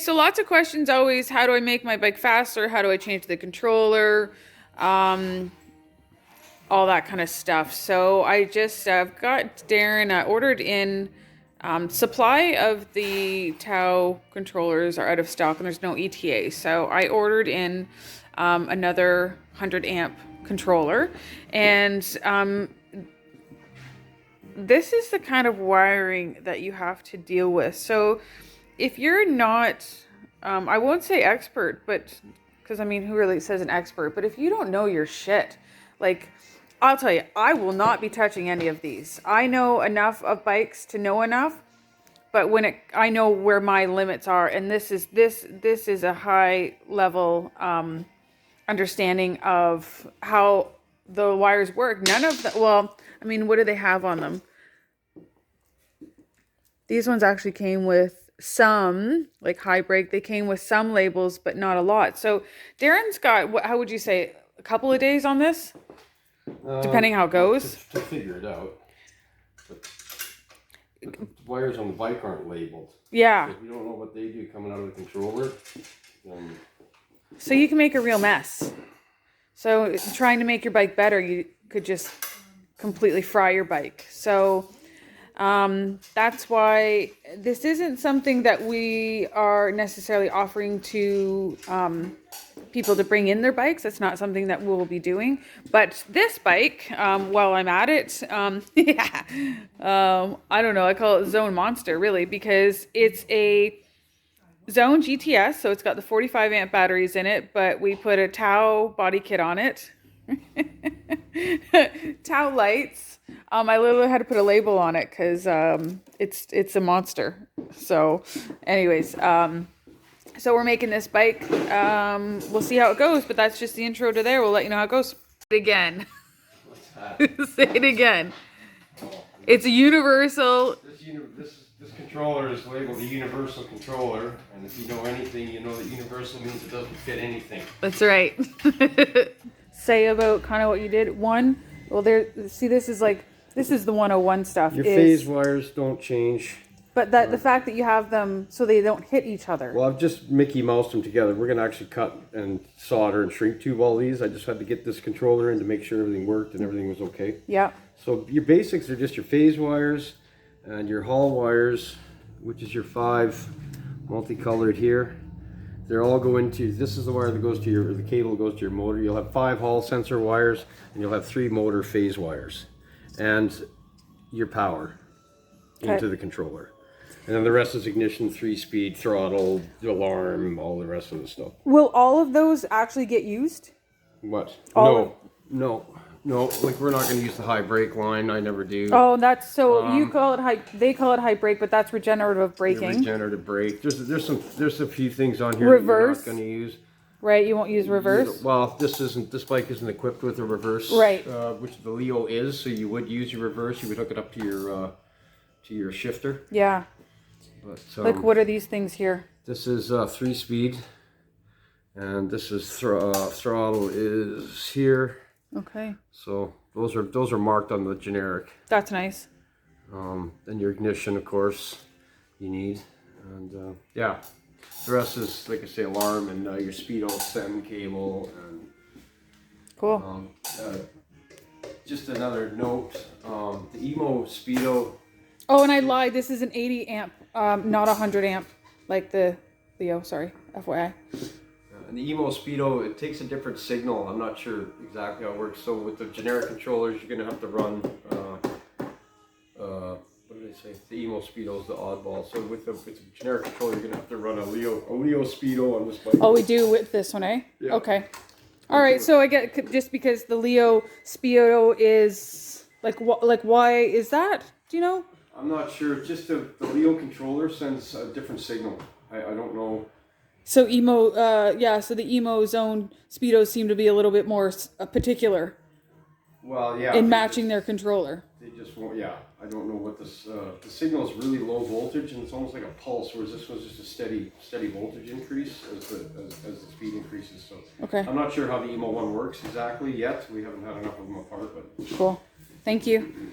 so lots of questions always. How do I make my bike faster? How do I change the controller? All that kind of stuff. So I've got Darren ordered in. Supply of the Tau controllers are out of stock and there's no ETA. So I ordered in another 100 amp controller. And this is the kind of wiring that you have to deal with. So if you're not, I won't say expert, but because I mean, who really says an expert? But if you don't know your shit, like, I'll tell you, I will not be touching any of these. I know enough of bikes to know enough, but I know where my limits are, and this is a high level understanding of how the wires work. None of the, well, I mean, what do they have on them? These ones actually came with some, like high break, they came with some labels, but not a lot. So Darren's got, how would you say, a couple of days on this? Depending how it goes. To figure it out. But the wires on the bike aren't labeled. Yeah. If you don't know what they do coming out of the controller, then... So you can make a real mess. So trying to make your bike better, you could just completely fry your bike. So that's why this isn't something that we are necessarily offering to people to bring in their bikes. That's not something that we'll be doing. But this bike, while I'm at it, yeah, I don't know, I call it Zone Monster, really, because it's a Zone GTS, so it's got the 45 amp batteries in it, but we put a Tau body kit on it. Tau lights. I literally had to put a label on it because it's a monster. So anyways, so we're making this bike. We'll see how it goes, but that's just the intro to there. We'll let you know how it goes. Again. What's that? Say it again. It's a universal. This controller is labeled a universal controller, and if you know anything, you know that universal means it doesn't fit anything. That's right. Say about kind of what you did. One, well, see, this is the 101 stuff. Your phase wires don't change. But the fact that you have them so they don't hit each other. Well, I've just Mickey Moused them together. We're going to actually cut and solder and shrink tube all these. I just had to get this controller in to make sure everything worked and everything was okay. Yeah. So your basics are just your phase wires and your hall wires, which is your 5 multicolored here. They're all go into, this is the wire that goes to the cable goes to your motor. You'll have 5 hall sensor wires and you'll have 3 motor phase wires. And your power into the controller. And then the rest is ignition, 3-speed, throttle, alarm, all the rest of the stuff. Will all of those actually get used? What? No. Like, we're not going to use the high brake line. I never do. Oh, that's so you call it high. They call it high brake, but that's regenerative braking. Regenerative brake. There's a few things on here reverse. That you're not going to use. Right, you won't use reverse. Well, this bike isn't equipped with a reverse. Right. Which the Leo is, so you would use your reverse. You would hook it up to your shifter. Yeah. But, like, what are these things here? This is 3-speed, and this is throttle is here. Okay. So those are marked on the generic. That's nice. Then your ignition, of course, you need, and yeah, the rest is, like I say, alarm and your speedo SEM cable and. Cool. Just another note, the Emo speedo. Oh, and I lied. This is an 80 amp, not 100 amp, like the Leo. Sorry, FYI. And the Emo speedo, it takes a different signal. I'm not sure exactly how it works. So with the generic controllers, you're going to have to run, what did they say? The Emo speedo is the oddball. So with the generic controller, you're going to have to run a Leo speedo on this bike. Oh, we do with this one, eh? Yeah. Okay. All right. So I get, just because the Leo speedo is like why is that? Do you know? I'm not sure. Just the Leo controller sends a different signal. I don't know. So so the Emo Zone speedos seem to be a little bit more particular. Well, yeah. In matching their controller. They just won't. Yeah, I don't know what this. The signal is really low voltage, and it's almost like a pulse. Whereas this was just a steady voltage increase as the speed increases. So okay. I'm not sure how the Emo one works exactly yet. We haven't had enough of them apart, but cool. Thank you.